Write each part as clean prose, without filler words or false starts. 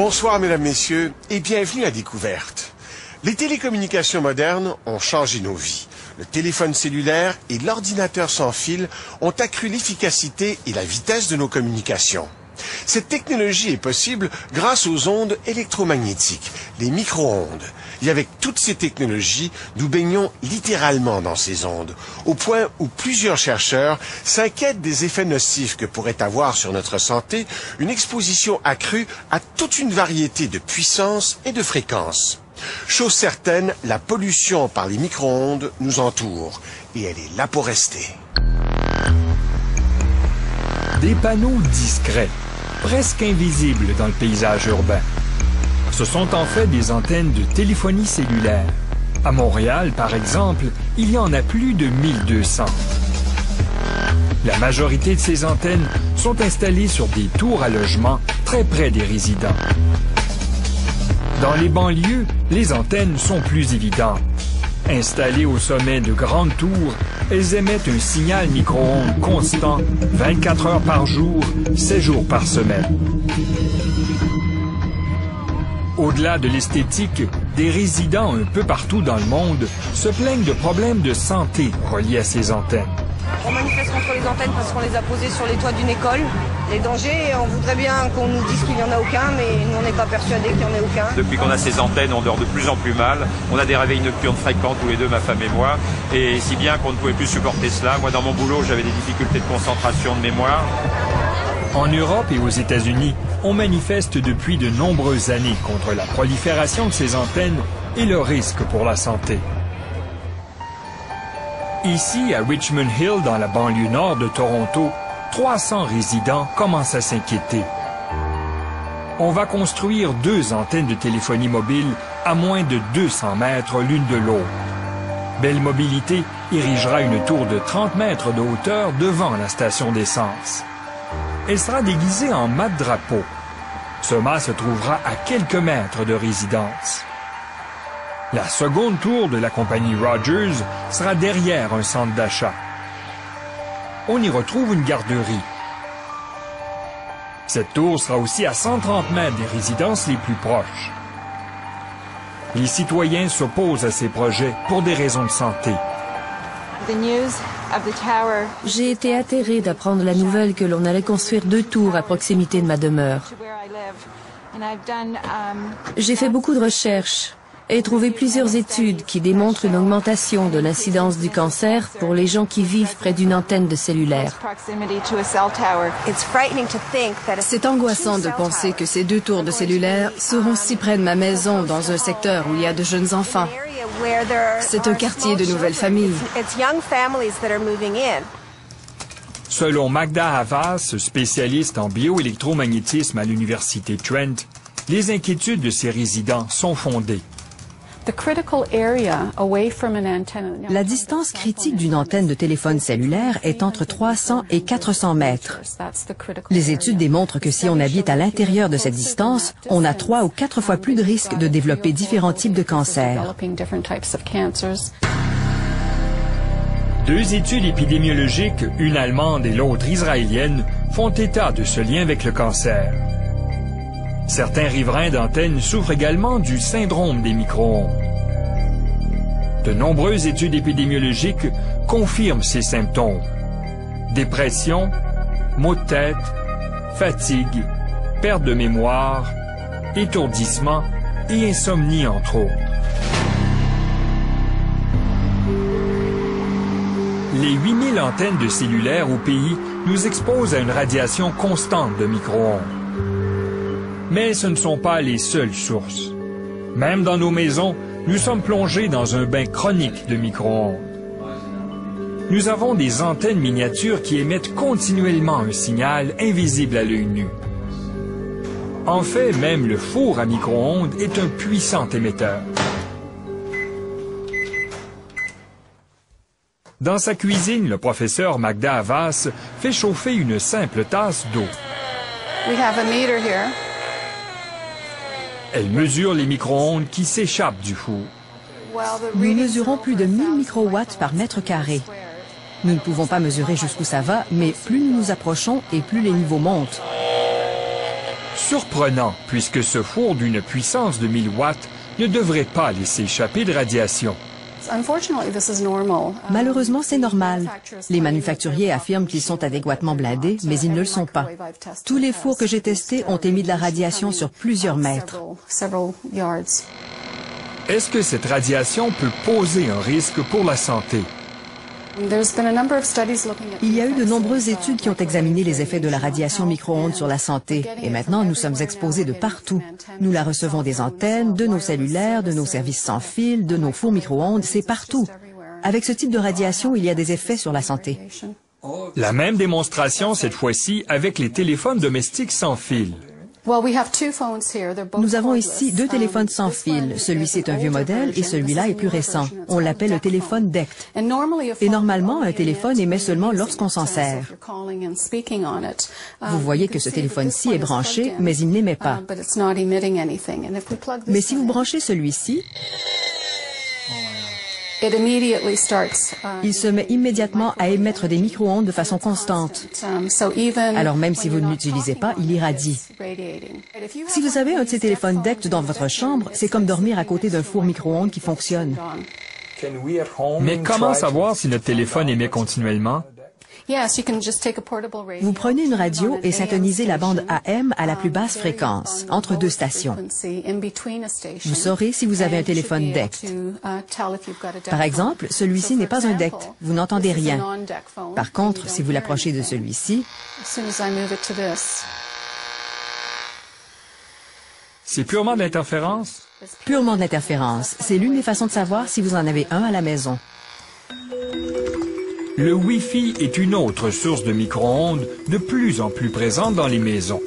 Bonsoir mesdames, messieurs et bienvenue à Découverte. Les télécommunications modernes ont changé nos vies. Le téléphone cellulaire et l'ordinateur sans fil ont accru l'efficacité et la vitesse de nos communications. Cette technologie est possible grâce aux ondes électromagnétiques, les micro-ondes. Et avec toutes ces technologies, nous baignons littéralement dans ces ondes, au point où plusieurs chercheurs s'inquiètent des effets nocifs que pourrait avoir sur notre santé une exposition accrue à toute une variété de puissances et de fréquences. Chose certaine, la pollution par les micro-ondes nous entoure, et elle est là pour rester. Des panneaux discrets, presque invisibles dans le paysage urbain. Ce sont en fait des antennes de téléphonie cellulaire. À Montréal, par exemple, il y en a plus de 1200. La majorité de ces antennes sont installées sur des tours à logement très près des résidents. Dans les banlieues, les antennes sont plus évidentes. Installées au sommet de grandes tours, elles émettent un signal micro-ondes constant 24 heures par jour, 7 jours par semaine. Au-delà de l'esthétique, des résidents un peu partout dans le monde se plaignent de problèmes de santé reliés à ces antennes. On manifeste contre les antennes parce qu'on les a posées sur les toits d'une école. Les dangers, on voudrait bien qu'on nous dise qu'il n'y en a aucun, mais nous on n'est pas persuadés qu'il n'y en ait aucun. Depuis qu'on a ces antennes, on dort de plus en plus mal. On a des réveils nocturnes fréquents tous les deux, ma femme et moi. Et si bien qu'on ne pouvait plus supporter cela. Moi, dans mon boulot, j'avais des difficultés de concentration, de mémoire. En Europe et aux États-Unis, on manifeste depuis de nombreuses années contre la prolifération de ces antennes et le risque pour la santé. Ici, à Richmond Hill, dans la banlieue nord de Toronto, 300 résidents commencent à s'inquiéter. On va construire 2 antennes de téléphonie mobile à moins de 200 mètres l'une de l'autre. Belle Mobilité érigera une tour de 30 mètres de hauteur devant la station d'essence. Elle sera déguisée en mât-drapeau. Ce mât se trouvera à quelques mètres de résidence. La seconde tour de la compagnie Rogers sera derrière un centre d'achat. On y retrouve une garderie. Cette tour sera aussi à 130 mètres des résidences les plus proches. Les citoyens s'opposent à ces projets pour des raisons de santé. J'ai été atterrée d'apprendre la nouvelle que l'on allait construire 2 tours à proximité de ma demeure. J'ai fait beaucoup de recherches et trouvé plusieurs études qui démontrent une augmentation de l'incidence du cancer pour les gens qui vivent près d'une antenne de cellulaire. C'est angoissant de penser que ces 2 tours de cellulaire seront si près de ma maison dans un secteur où il y a de jeunes enfants. C'est un quartier de nouvelles familles. Selon Magda Havas, spécialiste en bioélectromagnétisme à l'Université Trent, les inquiétudes de ces résidents sont fondées. La distance critique d'une antenne de téléphone cellulaire est entre 300 et 400 mètres. Les études démontrent que si on habite à l'intérieur de cette distance, on a 3 ou 4 fois plus de risques de développer différents types de cancers. 2 études épidémiologiques, une allemande et l'autre israélienne, font état de ce lien avec le cancer. Certains riverains d'antennes souffrent également du syndrome des micro-ondes. De nombreuses études épidémiologiques confirment ces symptômes. Dépression, maux de tête, fatigue, perte de mémoire, étourdissement et insomnie, entre autres. Les 8000 antennes de cellulaire au pays nous exposent à une radiation constante de micro-ondes. Mais ce ne sont pas les seules sources. Même dans nos maisons, nous sommes plongés dans un bain chronique de micro-ondes. Nous avons des antennes miniatures qui émettent continuellement un signal invisible à l'œil nu. En fait, même le four à micro-ondes est un puissant émetteur. Dans sa cuisine, le professeur Magda Havas fait chauffer une simple tasse d'eau. Elle mesure les micro-ondes qui s'échappent du four. Nous mesurons plus de 1000 microwatts par mètre carré. Nous ne pouvons pas mesurer jusqu'où ça va, mais plus nous nous approchons et plus les niveaux montent. Surprenant, puisque ce four d'une puissance de 1000 watts ne devrait pas laisser échapper de radiation. Malheureusement, c'est normal. Les manufacturiers affirment qu'ils sont adéquatement blindés, mais ils ne le sont pas. Tous les fours que j'ai testés ont émis de la radiation sur plusieurs mètres. Est-ce que cette radiation peut poser un risque pour la santé? Il y a eu de nombreuses études qui ont examiné les effets de la radiation micro-ondes sur la santé. Et maintenant, nous sommes exposés de partout. Nous la recevons des antennes, de nos cellulaires, de nos services sans fil, de nos fours micro-ondes, c'est partout. Avec ce type de radiation, il y a des effets sur la santé. La même démonstration cette fois-ci avec les téléphones domestiques sans fil. Nous avons ici deux téléphones sans fil. Celui-ci est un vieux modèle et celui-là est plus récent. On l'appelle le téléphone DECT. Et normalement, un téléphone émet seulement lorsqu'on s'en sert. Vous voyez que ce téléphone-ci est branché, mais il n'émet pas. Mais si vous branchez celui-ci, il se met immédiatement à émettre des micro-ondes de façon constante. Alors même si vous ne l'utilisez pas, il irradie. Si vous avez un de ces téléphones DECT dans votre chambre, c'est comme dormir à côté d'un four micro-ondes qui fonctionne. Mais comment savoir si notre téléphone émet continuellement? Vous prenez une radio et syntonisez la bande AM à la plus basse fréquence, entre deux stations. Vous saurez si vous avez un téléphone DECT. Par exemple, celui-ci n'est pas un DECT, vous n'entendez rien. Par contre, si vous l'approchez de celui-ci, c'est purement de l'interférence? Purement de l'interférence. C'est l'une des façons de savoir si vous en avez un à la maison. Le Wi-Fi est une autre source de micro-ondes de plus en plus présente dans les maisons.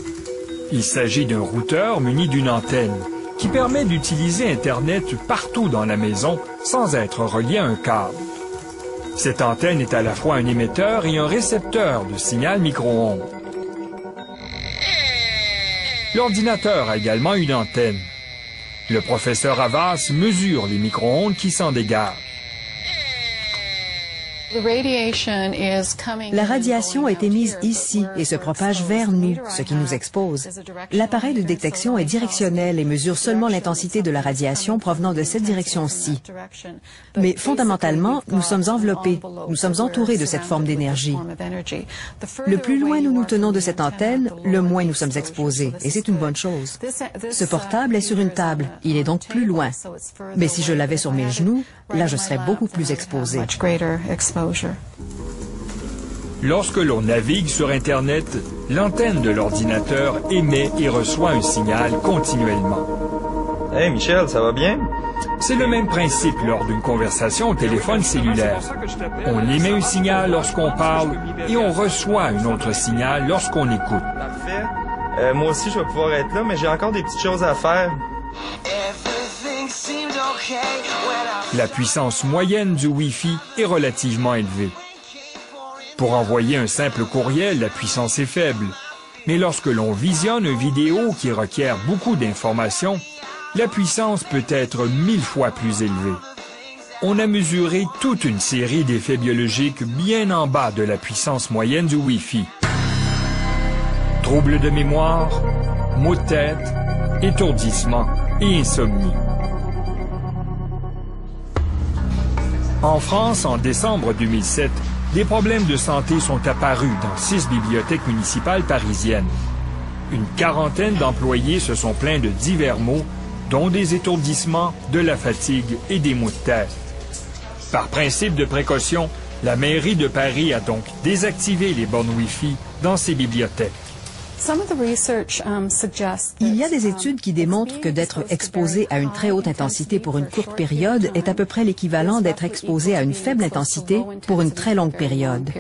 Il s'agit d'un routeur muni d'une antenne qui permet d'utiliser Internet partout dans la maison sans être relié à un câble. Cette antenne est à la fois un émetteur et un récepteur de signal micro-ondes. L'ordinateur a également une antenne. Le professeur Havas mesure les micro-ondes qui s'en dégagent. La radiation est émise ici et se propage vers nous, ce qui nous expose. L'appareil de détection est directionnel et mesure seulement l'intensité de la radiation provenant de cette direction-ci. Mais fondamentalement, nous sommes enveloppés, nous sommes entourés de cette forme d'énergie. Le plus loin nous nous tenons de cette antenne, le moins nous sommes exposés, et c'est une bonne chose. Ce portable est sur une table, il est donc plus loin. Mais si je l'avais sur mes genoux, là je serais beaucoup plus exposé. Lorsque l'on navigue sur Internet, l'antenne de l'ordinateur émet et reçoit un signal continuellement. Hey Michel, ça va bien? C'est le même principe lors d'une conversation au téléphone cellulaire. On émet un signal lorsqu'on parle et on reçoit un autre signal lorsqu'on écoute. Parfait. Moi aussi, je vais pouvoir être là, mais j'ai encore des petites choses à faire. La puissance moyenne du Wi-Fi est relativement élevée. Pour envoyer un simple courriel, la puissance est faible. Mais lorsque l'on visionne une vidéo qui requiert beaucoup d'informations, la puissance peut être 1000 fois plus élevée. On a mesuré toute une série d'effets biologiques bien en bas de la puissance moyenne du Wi-Fi. Troubles de mémoire, maux de tête, étourdissement et insomnie. En France, en décembre 2007, des problèmes de santé sont apparus dans 6 bibliothèques municipales parisiennes. Une quarantaine d'employés se sont plaints de divers maux, dont des étourdissements, de la fatigue et des maux de tête. Par principe de précaution, la mairie de Paris a donc désactivé les bornes Wi-Fi dans ses bibliothèques. Il y a des études qui démontrent que d'être exposé à une très haute intensité pour une courte période est à peu près l'équivalent d'être exposé à une faible intensité pour une très longue période.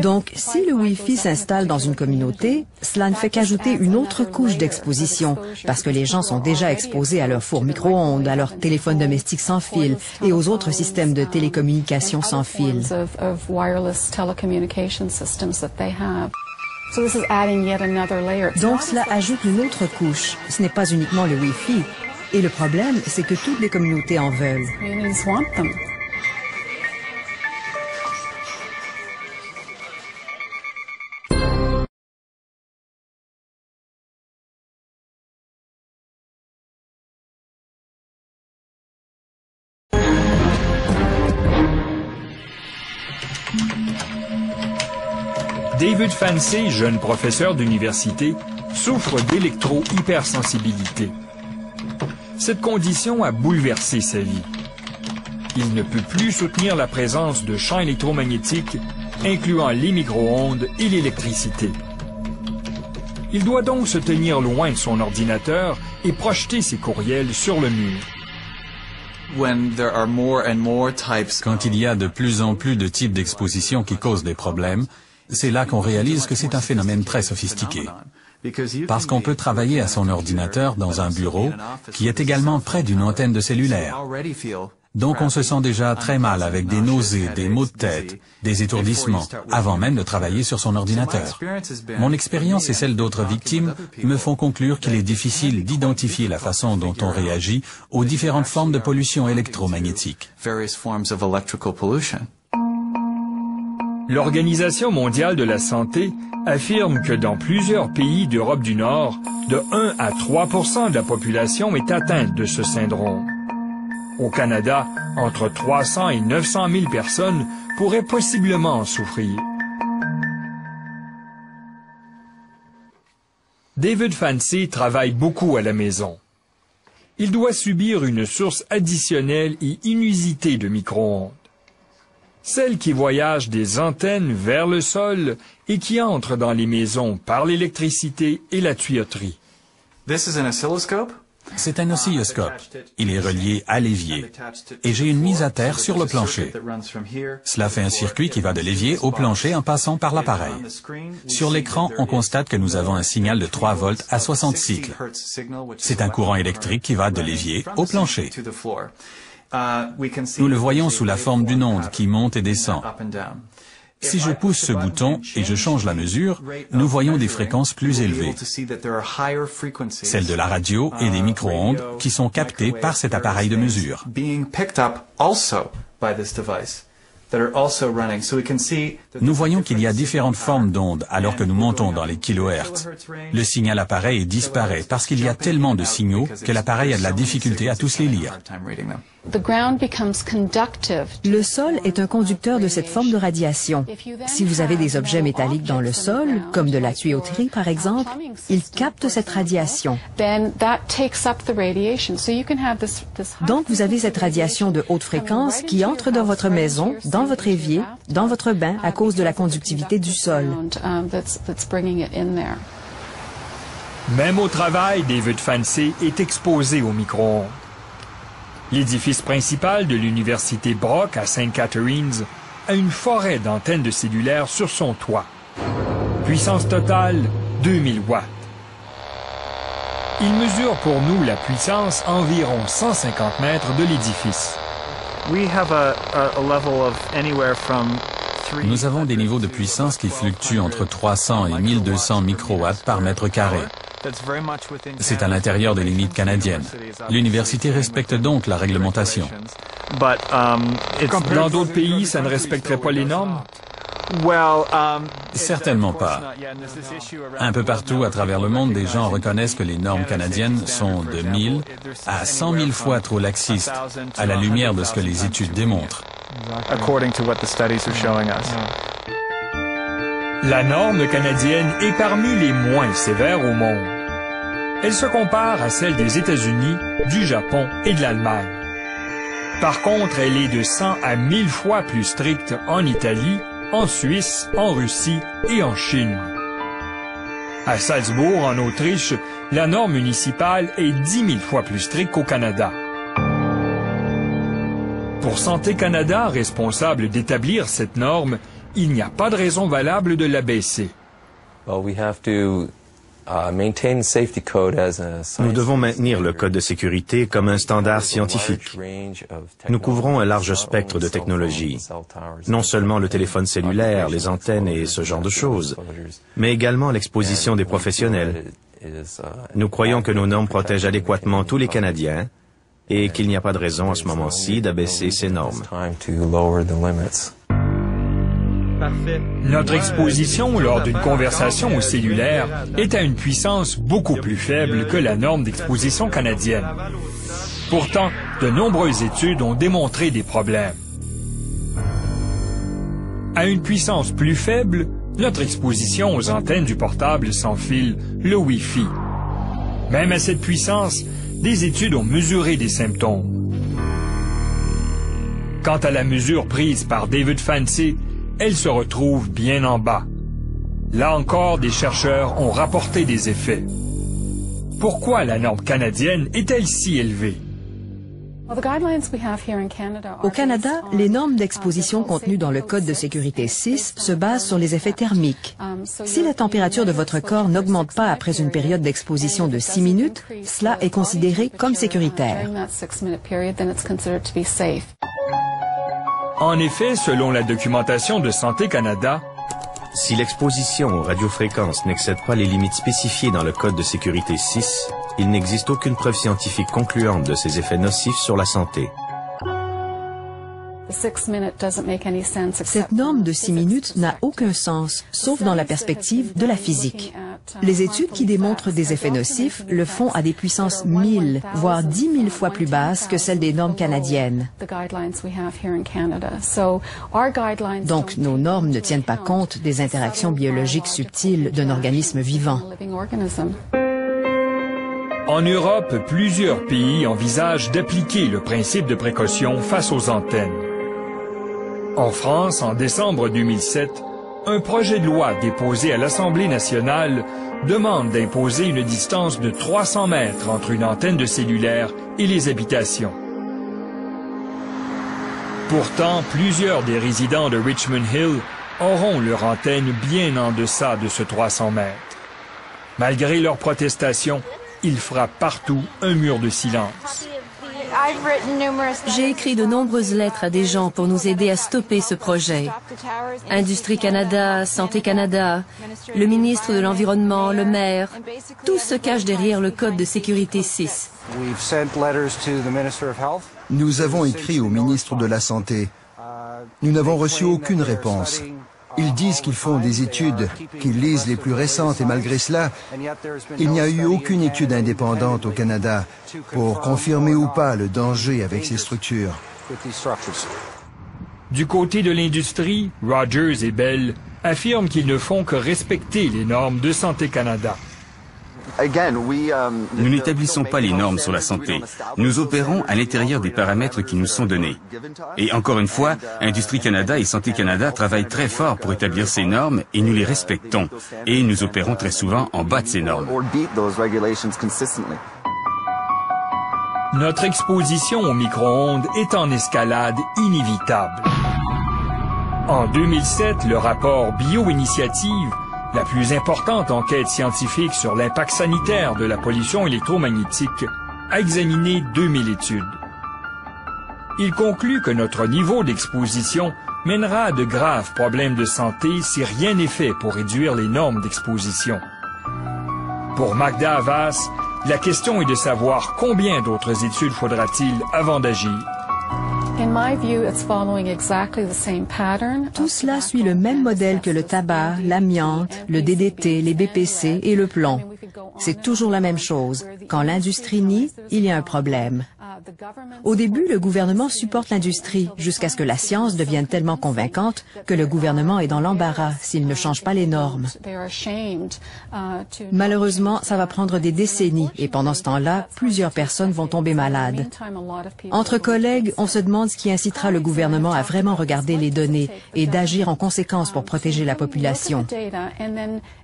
Donc, si le Wi-Fi s'installe dans une communauté, cela ne fait qu'ajouter une autre couche d'exposition, parce que les gens sont déjà exposés à leur four micro-ondes, à leur téléphone domestique sans fil et aux autres systèmes de télécommunication sans fil. Donc cela ajoute une autre couche. Ce n'est pas uniquement le Wi-Fi. Et le problème, c'est que toutes les communautés en veulent. David Fancy, jeune professeur d'université, souffre d'électro-hypersensibilité. Cette condition a bouleversé sa vie. Il ne peut plus soutenir la présence de champs électromagnétiques, incluant les micro-ondes et l'électricité. Il doit donc se tenir loin de son ordinateur et projeter ses courriels sur le mur. Quand il y a de plus en plus de types d'exposition qui causent des problèmes, c'est là qu'on réalise que c'est un phénomène très sophistiqué. Parce qu'on peut travailler à son ordinateur dans un bureau qui est également près d'une antenne de cellulaire. Donc on se sent déjà très mal avec des nausées, des maux de tête, des étourdissements, avant même de travailler sur son ordinateur. Mon expérience et celle d'autres victimes me font conclure qu'il est difficile d'identifier la façon dont on réagit aux différentes formes de pollution électromagnétique. L'Organisation mondiale de la santé affirme que dans plusieurs pays d'Europe du Nord, de 1 à 3% de la population est atteinte de ce syndrome. Au Canada, entre 300 et 900 000 personnes pourraient possiblement en souffrir. David Fancy travaille beaucoup à la maison. Il doit subir une source additionnelle et inusitée de micro-ondes. Celles qui voyagent des antennes vers le sol et qui entrent dans les maisons par l'électricité et la tuyauterie. C'est un oscilloscope. Il est relié à l'évier. Et j'ai une mise à terre sur le plancher. Cela fait un circuit qui va de l'évier au plancher en passant par l'appareil. Sur l'écran, on constate que nous avons un signal de 3 volts à 60 cycles. C'est un courant électrique qui va de l'évier au plancher. Nous le voyons sous la forme d'une onde qui monte et descend. Si je pousse ce bouton et je change la mesure, nous voyons des fréquences plus élevées, celles de la radio et des micro-ondes qui sont captées par cet appareil de mesure. Nous voyons qu'il y a différentes formes d'ondes alors que nous montons dans les kilohertz. Le signal apparaît et disparaît parce qu'il y a tellement de signaux que l'appareil a de la difficulté à tous les lire. Le sol est un conducteur de cette forme de radiation. Si vous avez des objets métalliques dans le sol, comme de la tuyauterie par exemple, ils captent cette radiation. Donc vous avez cette radiation de haute fréquence qui entre dans votre maison, dans votre évier, dans votre bain à cause de la conductivité du sol. Même au travail, David Fancy est exposé aux micro-ondes. L'édifice principal de l'université Brock à St. Catharines a une forêt d'antennes de cellulaire sur son toit. Puissance totale, 2000 watts. Il mesure pour nous la puissance environ 150 mètres de l'édifice. Nous avons des niveaux de puissance qui fluctuent entre 300 et 1200 microwatts par mètre carré. C'est à l'intérieur des limites canadiennes. L'université respecte donc la réglementation. Dans d'autres pays, ça ne respecterait pas les normes? Certainement pas. Un peu partout à travers le monde, des gens reconnaissent que les normes canadiennes sont de 1000 à 100 000 fois trop laxistes, à la lumière de ce que les études démontrent. La norme canadienne est parmi les moins sévères au monde. Elle se compare à celle des États-Unis, du Japon et de l'Allemagne. Par contre, elle est de 100 à 1000 fois plus stricte en Italie, en Suisse, en Russie et en Chine. À Salzbourg, en Autriche, la norme municipale est 10 000 fois plus stricte qu'au Canada. Pour Santé Canada, responsable d'établir cette norme, il n'y a pas de raison valable de l'abaisser. Nous devons maintenir le code de sécurité comme un standard scientifique. Nous couvrons un large spectre de technologies, non seulement le téléphone cellulaire, les antennes et ce genre de choses, mais également l'exposition des professionnels. Nous croyons que nos normes protègent adéquatement tous les Canadiens et qu'il n'y a pas de raison à ce moment-ci d'abaisser ces normes. Notre exposition lors d'une conversation au cellulaire est à une puissance beaucoup plus faible que la norme d'exposition canadienne. Pourtant, de nombreuses études ont démontré des problèmes. À une puissance plus faible, notre exposition aux antennes du portable sans fil, le Wi-Fi. Même à cette puissance, des études ont mesuré des symptômes. Quant à la mesure prise par David Fancy, elle se retrouve bien en bas. Là encore, des chercheurs ont rapporté des effets. Pourquoi la norme canadienne est-elle si élevée? Au Canada, les normes d'exposition contenues dans le Code de sécurité 6 se basent sur les effets thermiques. Si la température de votre corps n'augmente pas après une période d'exposition de 6 minutes, cela est considéré comme sécuritaire. En effet, selon la documentation de Santé Canada, si l'exposition aux radiofréquences n'excède pas les limites spécifiées dans le Code de sécurité 6, il n'existe aucune preuve scientifique concluante de ces effets nocifs sur la santé. Cette norme de 6 minutes n'a aucun sens, sauf dans la perspective de la physique. Les études qui démontrent des effets nocifs le font à des puissances 1000, voire 10 000 fois plus basses que celles des normes canadiennes. Donc, nos normes ne tiennent pas compte des interactions biologiques subtiles d'un organisme vivant. En Europe, plusieurs pays envisagent d'appliquer le principe de précaution face aux antennes. En France, en décembre 2007, un projet de loi déposé à l'Assemblée nationale demande d'imposer une distance de 300 mètres entre une antenne de cellulaire et les habitations. Pourtant, plusieurs des résidents de Richmond Hill auront leur antenne bien en deçà de ce 300 mètres. Malgré leurs protestations, ils frappent partout un mur de silence. J'ai écrit de nombreuses lettres à des gens pour nous aider à stopper ce projet. Industrie Canada, Santé Canada, le ministre de l'Environnement, le maire, tous se cachent derrière le Code de sécurité 6. Nous avons écrit au ministre de la Santé. Nous n'avons reçu aucune réponse. Ils disent qu'ils font des études, qu'ils lisent les plus récentes et malgré cela, il n'y a eu aucune étude indépendante au Canada pour confirmer ou pas le danger avec ces structures. Du côté de l'industrie, Rogers et Bell affirment qu'ils ne font que respecter les normes de Santé Canada. Nous n'établissons pas les normes sur la santé. Nous opérons à l'intérieur des paramètres qui nous sont donnés. Et encore une fois, Industrie Canada et Santé Canada travaillent très fort pour établir ces normes et nous les respectons. Et nous opérons très souvent en bas de ces normes. Notre exposition au micro-ondes est en escalade inévitable. En 2007, le rapport Bio-Initiative, la plus importante enquête scientifique sur l'impact sanitaire de la pollution électromagnétique, a examiné 2000 études. Il conclut que notre niveau d'exposition mènera à de graves problèmes de santé si rien n'est fait pour réduire les normes d'exposition. Pour Magda Havas, la question est de savoir combien d'autres études faudra-t-il avant d'agir. Tout cela suit le même modèle que le tabac, l'amiante, le DDT, les BPC et le plomb. C'est toujours la même chose. Quand l'industrie nie, il y a un problème. Au début, le gouvernement supporte l'industrie jusqu'à ce que la science devienne tellement convaincante que le gouvernement est dans l'embarras s'il ne change pas les normes. Malheureusement, ça va prendre des décennies et pendant ce temps-là, plusieurs personnes vont tomber malades. Entre collègues, on se demande ce qui incitera le gouvernement à vraiment regarder les données et d'agir en conséquence pour protéger la population.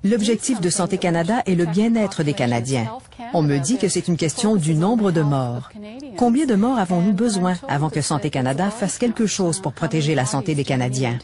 L'objectif de Santé Canada est le bien-être des Canadiens. On me dit que c'est une question du nombre de morts. Combien de morts avons-nous besoin avant que Santé Canada fasse quelque chose pour protéger la santé des Canadiens?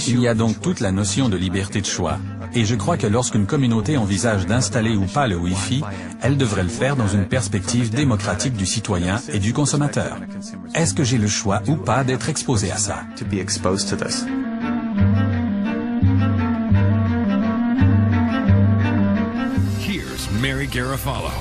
Il y a donc toute la notion de liberté de choix. Et je crois que lorsqu'une communauté envisage d'installer ou pas le Wi-Fi, elle devrait le faire dans une perspective démocratique du citoyen et du consommateur. Est-ce que j'ai le choix ou pas d'être exposé à ça? Here's Mary Garofalo.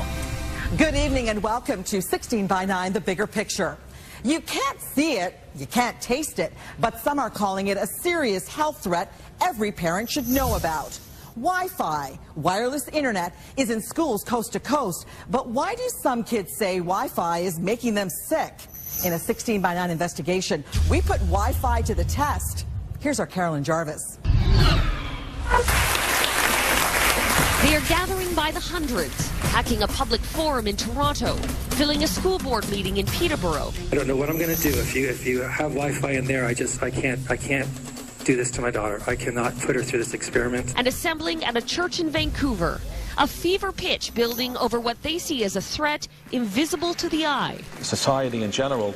Good evening and welcome to 16 by 9, The Bigger Picture. You can't see it, you can't taste it, but some are calling it a serious health threat every parent should know about. Wi-Fi, wireless internet, is in schools coast to coast. But why do some kids say Wi-Fi is making them sick? In a 16 by 9 investigation, we put Wi-Fi to the test. Here's our Carolyn Jarvis. They are gathering by the hundreds, hacking a public forum in Toronto, filling a school board meeting in Peterborough. I don't know what I'm going to do if you have Wi-Fi in there. I can't do this to my daughter. I cannot put her through this experiment. And assembling at a church in Vancouver, a fever pitch building over what they see as a threat invisible to the eye. Society in general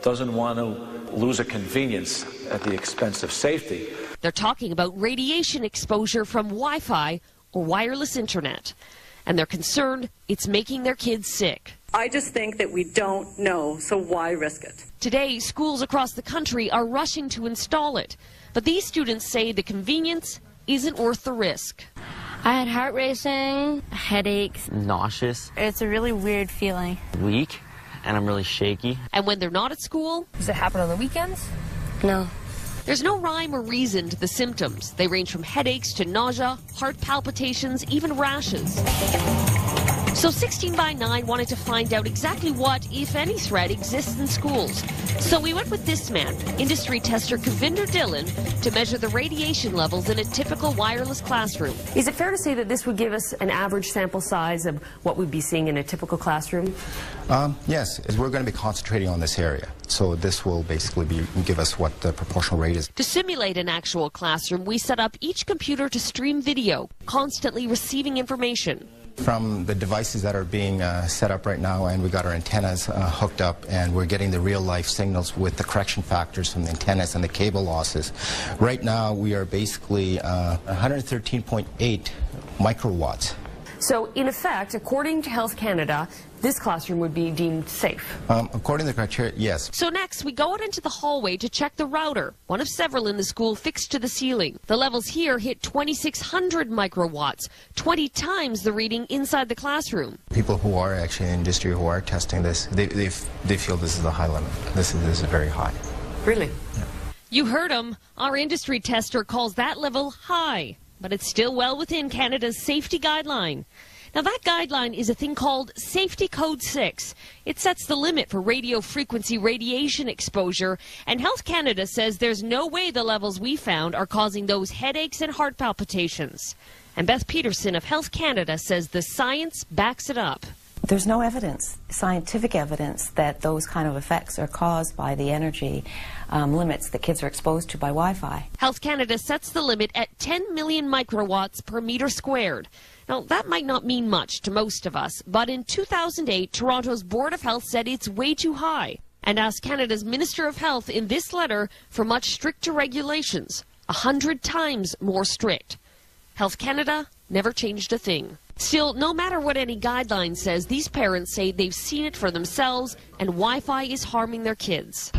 doesn't want to lose a convenience at the expense of safety. They're talking about radiation exposure from Wi-Fi or wireless internet, and they're concerned it's making their kids sick. I just think that we don't know, so why risk it? Today, schools across the country are rushing to install it, but these students say the convenience isn't worth the risk. I had heart racing, headaches, nauseous. It's a really weird feeling. Weak, and I'm really shaky. And when they're not at school? Does it happen on the weekends? No. There's no rhyme or reason to the symptoms. They range from headaches to nausea, heart palpitations, even rashes. So 16 by 9 wanted to find out exactly what, if any, threat exists in schools. So we went with this man, industry tester Kavinder Dhillon, to measure the radiation levels in a typical wireless classroom. Is it fair to say that this would give us an average sample size of what we'd be seeing in a typical classroom? Yes, we're going to be concentrating on this area. So this will basically give us what the proportional rate is. To simulate an actual classroom, we set up each computer to stream video, constantly receiving information. From the devices that are being set up right now, and we got our antennas hooked up, and we're getting the real-life signals with the correction factors from the antennas and the cable losses. Right now, we are basically 113.8 microwatts. So, in effect, according to Health Canada, this classroom would be deemed safe. According to the criteria, yes. So next, we go out into the hallway to check the router, one of several in the school fixed to the ceiling. The levels here hit 2,600 microwatts, 20 times the reading inside the classroom. People who are actually in the industry who are testing this, they feel this is the high limit. This is very high. Really? Yeah. You heard him. Our industry tester calls that level high, but it's still well within Canada's safety guideline. Now, that guideline is a thing called Safety Code 6. It sets the limit for radio frequency radiation exposure, and Health Canada says there's no way the levels we found are causing those headaches and heart palpitations. And Beth Peterson of Health Canada says the science backs it up. There's no evidence, scientific evidence, that those kind of effects are caused by the energy limits that kids are exposed to by Wi-Fi. Health Canada sets the limit at 10 million microwatts per meter squared. Now, that might not mean much to most of us, but in 2008, Toronto's Board of Health said it's way too high and asked Canada's Minister of Health in this letter for much stricter regulations, 100 times more strict. Health Canada never changed a thing. Still, no matter what any guideline says, these parents say they've seen it for themselves and Wi-Fi is harming their kids.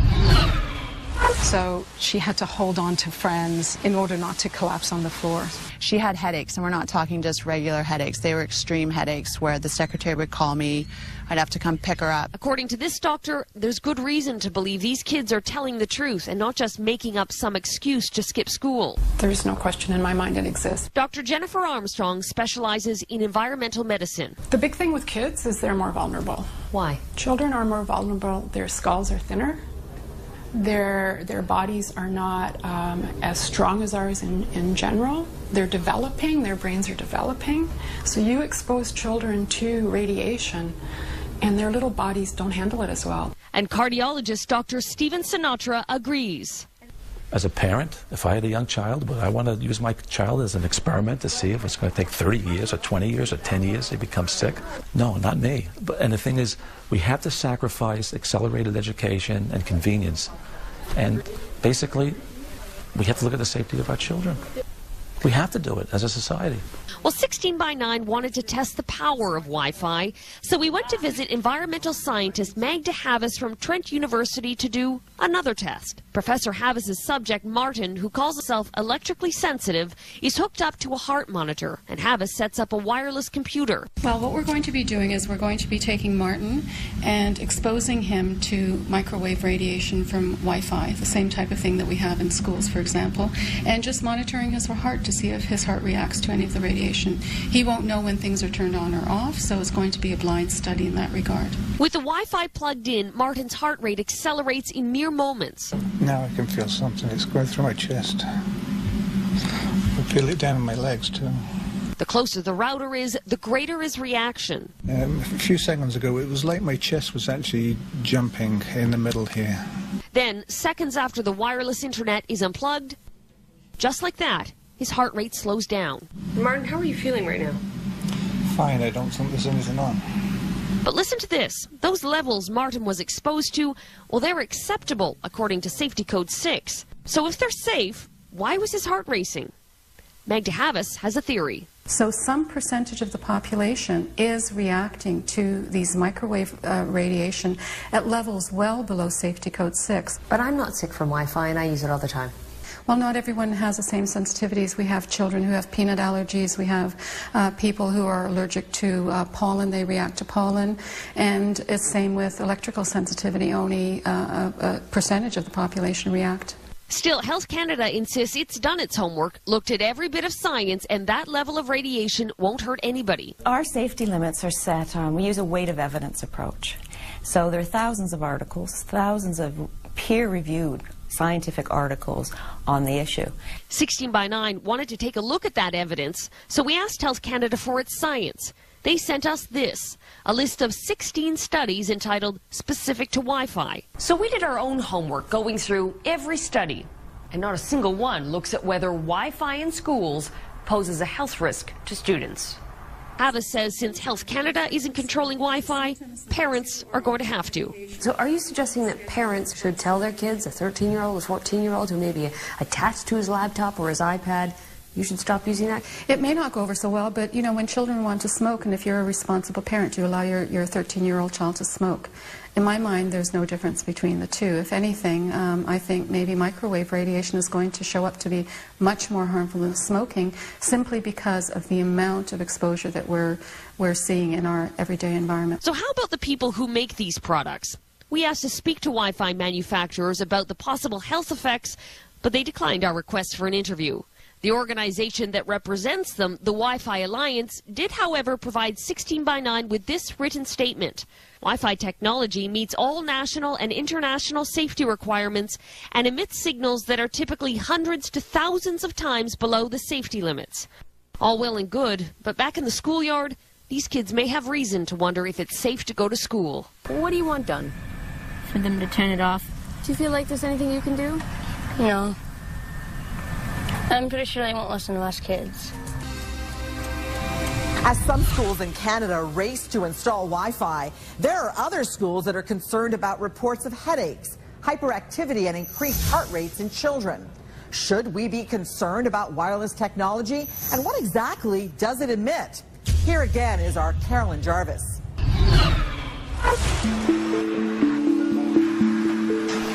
So she had to hold on to friends in order not to collapse on the floor. She had headaches, and we're not talking just regular headaches. They were extreme headaches where the secretary would call me. I'd have to come pick her up. According to this doctor, there's good reason to believe these kids are telling the truth and not just making up some excuse to skip school. There's no question in my mind it exists. Dr. Jennifer Armstrong specializes in environmental medicine. The big thing with kids is they're more vulnerable. Why? Children are more vulnerable. Their skulls are thinner. Their bodies are not as strong as ours in general. They're developing, their brains are developing. So you expose children to radiation and their little bodies don't handle it as well. And cardiologist Dr. Stephen Sinatra agrees. As a parent, if I had a young child, would I want to use my child as an experiment to see if it's going to take 30 years or 20 years or 10 years to become sick? No, not me. And the thing is, we have to sacrifice accelerated education and convenience. And basically, we have to look at the safety of our children. We have to do it as a society. Well, 16 by 9 wanted to test the power of Wi-Fi, so we went to visit environmental scientist Magda Havas from Trent University to do Another test. Professor Havis's subject, Martin, who calls himself electrically sensitive, is hooked up to a heart monitor, and Havis sets up a wireless computer. Well, what we're going to be doing is we're going to be taking Martin and exposing him to microwave radiation from Wi-Fi, the same type of thing that we have in schools, for example, and just monitoring his heart to see if his heart reacts to any of the radiation. He won't know when things are turned on or off, so it's going to be a blind study in that regard. With the Wi-Fi plugged in, Martin's heart rate accelerates in mere moments. Now I can feel something. It's going through my chest. I feel it down in my legs too. The closer the router is, the greater his reaction. A few seconds ago, it was like my chest was actually jumping in the middle here. Then, seconds after the wireless internet is unplugged, just like that, his heart rate slows down. Martin, how are you feeling right now? Fine, I don't think there's anything on. But listen to this. Those levels Martin was exposed to, well, they're acceptable according to Safety Code 6. So if they're safe, why was his heart racing? Magda Havis has a theory. So some percentage of the population is reacting to these microwave radiation at levels well below Safety Code 6. But I'm not sick from Wi-Fi and I use it all the time. Well, not everyone has the same sensitivities. We have children who have peanut allergies. We have people who are allergic to pollen. They react to pollen. And it's same with electrical sensitivity. Only a percentage of the population react. Still, Health Canada insists it's done its homework, looked at every bit of science, and that level of radiation won't hurt anybody. Our safety limits are set on, we use a weight of evidence approach. So there are thousands of articles, thousands of peer-reviewed scientific articles on the issue. 16 by 9 wanted to take a look at that evidence, so we asked Health Canada for its science. They sent us this, a list of 16 studies entitled Specific to Wi-Fi. So we did our own homework going through every study, and not a single one looks at whether Wi-Fi in schools poses a health risk to students. Havis says since Health Canada isn't controlling Wi-Fi, parents are going to have to. So are you suggesting that parents should tell their kids, a 13-year-old, a 14-year-old who may be attached to his laptop or his iPad, you should stop using that? It may not go over so well, but you know, when children want to smoke, and if you're a responsible parent, you allow your 13-year-old child to smoke. In my mind, there's no difference between the two. If anything, I think maybe microwave radiation is going to show up to be much more harmful than smoking, simply because of the amount of exposure that we're seeing in our everyday environment. So how about the people who make these products? We asked to speak to Wi-Fi manufacturers about the possible health effects, but they declined our request for an interview. The organization that represents them, the Wi-Fi Alliance, did, however, provide 16 by 9 with this written statement. Wi-Fi technology meets all national and international safety requirements and emits signals that are typically hundreds to thousands of times below the safety limits. All well and good, but back in the schoolyard, these kids may have reason to wonder if it's safe to go to school. What do you want done? For them to turn it off. Do you feel like there's anything you can do? No. I'm pretty sure they won't listen to us kids. As some schools in Canada race to install Wi-Fi, there are other schools that are concerned about reports of headaches, hyperactivity, and increased heart rates in children. Should we be concerned about wireless technology? And what exactly does it emit? Here again is our Carolyn Jarvis.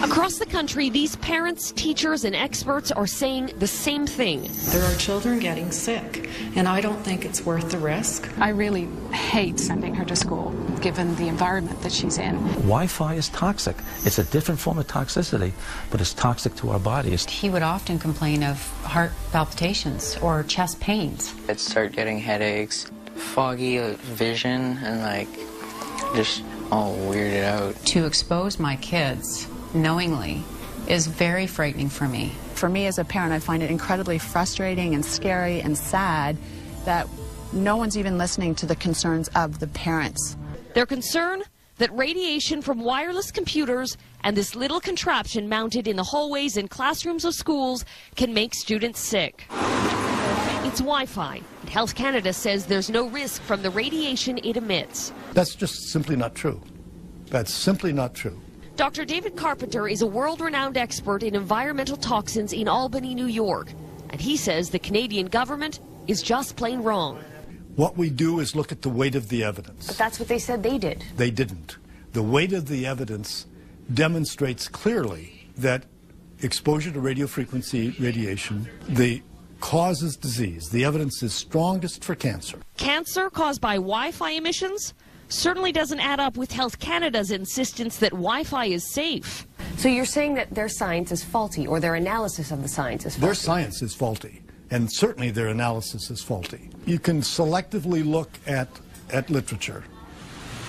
Across the country, these parents, teachers, and experts are saying the same thing. There are children getting sick, and I don't think it's worth the risk. I really hate sending her to school, given the environment that she's in. Wi-Fi is toxic. It's a different form of toxicity, but it's toxic to our bodies. He would often complain of heart palpitations or chest pains. I'd start getting headaches, foggy vision, and just all weirded out. To expose my kids knowingly is very frightening for me. For me as a parent, I find it incredibly frustrating and scary and sad that no one's even listening to the concerns of the parents. Their concern? That radiation from wireless computers and this little contraption mounted in the hallways and classrooms of schools can make students sick. It's Wi-Fi, and Health Canada says there's no risk from the radiation it emits. That's just simply not true. That's simply not true. Dr. David Carpenter is a world-renowned expert in environmental toxins in Albany, New York, and he says the Canadian government is just plain wrong. What we do is look at the weight of the evidence. But that's what they said they did. They didn't. The weight of the evidence demonstrates clearly that exposure to radio frequency radiation, causes disease. The evidence is strongest for cancer. Cancer caused by Wi-Fi emissions certainly doesn't add up with Health Canada's insistence that Wi-Fi is safe. So you're saying that their science is faulty, or their analysis of the science is faulty? Their science is faulty, and certainly their analysis is faulty. You can selectively look at literature,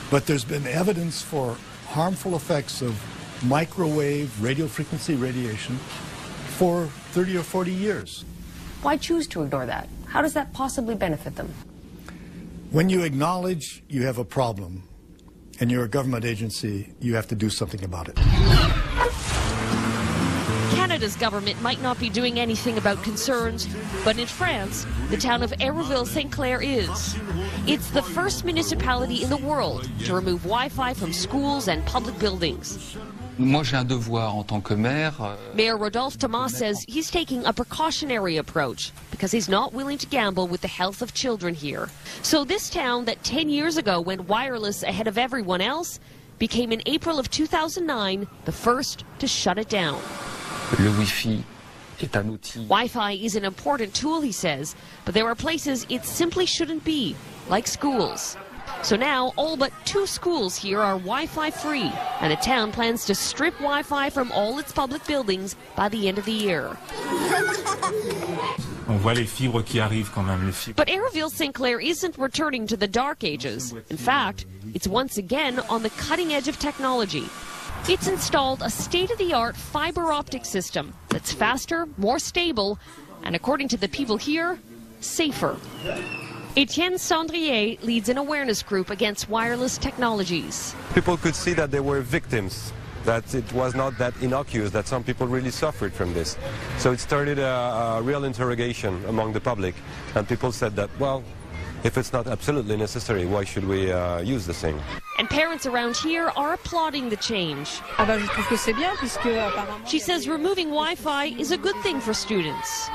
but there's been evidence for harmful effects of microwave radio frequency radiation for 30 or 40 years. Why choose to ignore that? How does that possibly benefit them? When you acknowledge you have a problem and you're a government agency, you have to do something about it. Canada's government might not be doing anything about concerns, but in France, the town of Hérouville-Saint-Clair is. It's the first municipality in the world to remove Wi-Fi from schools and public buildings. Moi, j'ai un devoir en tant que maire. Mayor Rodolphe Thomas says he's taking a precautionary approach because he's not willing to gamble with the health of children here. So this town that 10 years ago went wireless ahead of everyone else became in April of 2009 the first to shut it down. Le Wi-Fi est un outil. Wi-Fi is an important tool, he says, but there are places it simply shouldn't be, like schools. So now, all but 2 schools here are Wi-Fi free, and the town plans to strip Wi-Fi from all its public buildings by the end of the year. But Hérouville-Saint-Clair isn't returning to the dark ages. In fact, it's once again on the cutting edge of technology. It's installed a state-of-the-art fiber optic system that's faster, more stable, and according to the people here, safer. Etienne Sandrier leads an awareness group against wireless technologies. People could see that they were victims, that it was not that innocuous, that some people really suffered from this. So it started a real interrogation among the public, and people said that, well, if it's not absolutely necessary, why should we use the thing? And parents around here are applauding the change. She says removing Wi-Fi is a good thing for students.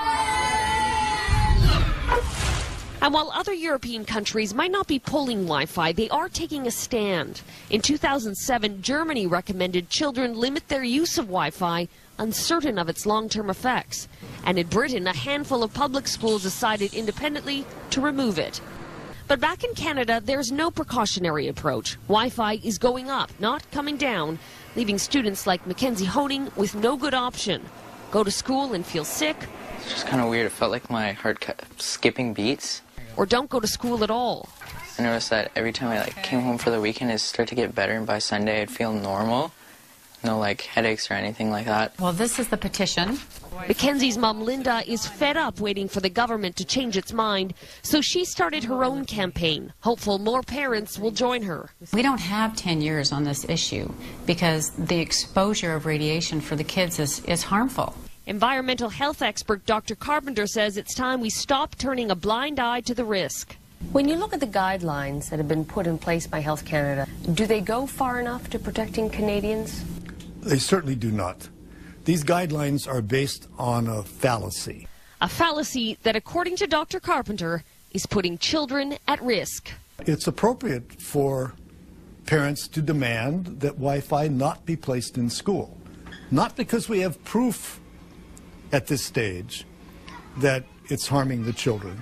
And while other European countries might not be pulling Wi-Fi, they are taking a stand. In 2007, Germany recommended children limit their use of Wi-Fi, uncertain of its long-term effects. And in Britain, a handful of public schools decided independently to remove it. But back in Canada, there's no precautionary approach. Wi-Fi is going up, not coming down, leaving students like Mackenzie Honing with no good option. Go to school and feel sick. It's just kind of weird. It felt like my heart kept skipping beats. Or don't go to school at all. I noticed that every time I came home for the weekend, it started to get better, and by Sunday I'd feel normal. No headaches or anything like that. Well, this is the petition. Mackenzie's mom, Linda, is fed up waiting for the government to change its mind, so she started her own campaign, hopeful more parents will join her. We don't have 10 years on this issue because the exposure of radiation for the kids is harmful. Environmental health expert Dr. Carpenter says it's time we stop turning a blind eye to the risk. When you look at the guidelines that have been put in place by Health Canada, do they go far enough to protecting Canadians? They certainly do not. These guidelines are based on a fallacy. A fallacy that, according to Dr. Carpenter, is putting children at risk. It's appropriate for parents to demand that Wi-Fi not be placed in school. Not because we have proof at this stage that it's harming the children,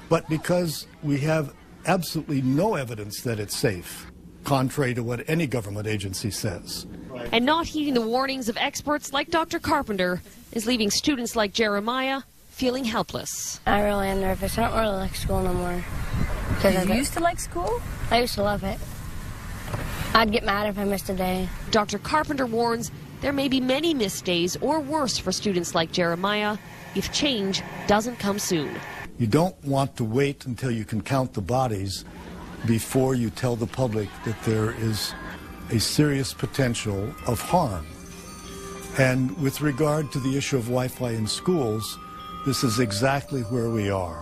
but because we have absolutely no evidence that it's safe, contrary to what any government agency says. And not heeding the warnings of experts like Dr. Carpenter is leaving students like Jeremiah feeling helpless. I really am nervous. I don't really like school no more. You used to like school? I used to love it. I'd get mad if I missed a day. Dr. Carpenter warns there may be many missed days or worse for students like Jeremiah if change doesn't come soon. You don't want to wait until you can count the bodies before you tell the public that there is a serious potential of harm. And with regard to the issue of Wi-Fi in schools, this is exactly where we are.